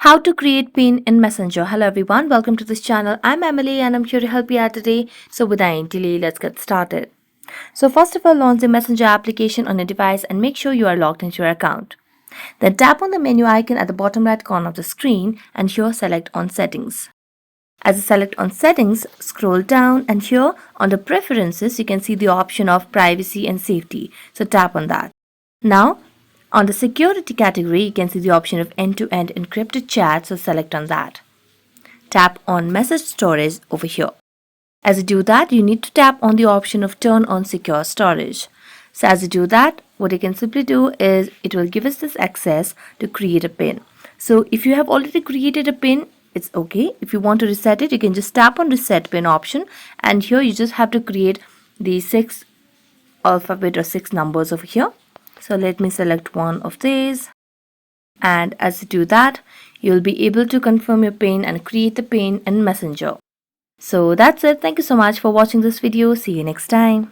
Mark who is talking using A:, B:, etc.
A: How to create pin in Messenger. Hello everyone, welcome to this channel. I'm Emily and I'm here to help you out today. So without any delay, let's get started. So first of all, launch the Messenger application on your device and make sure you are logged into your account. Then tap on the menu icon at the bottom right corner of the screen and here select on settings. As you select on settings, scroll down and here under preferences, you can see the option of privacy and safety. So tap on that. Now, on the security category, you can see the option of end-to-end encrypted chat, so select on that. Tap on message storage over here. As you do that, you need to tap on the option of turn on secure storage. So as you do that, what you can simply do is it will give us this access to create a pin. So if you have already created a pin, it's okay. If you want to reset it, you can just tap on reset pin option and here you just have to create the 6 alphabet or 6 numbers over here. So let me select one of these, and as you do that, you'll be able to confirm your pin and create the pin in Messenger. So that's it. Thank you so much for watching this video. See you next time.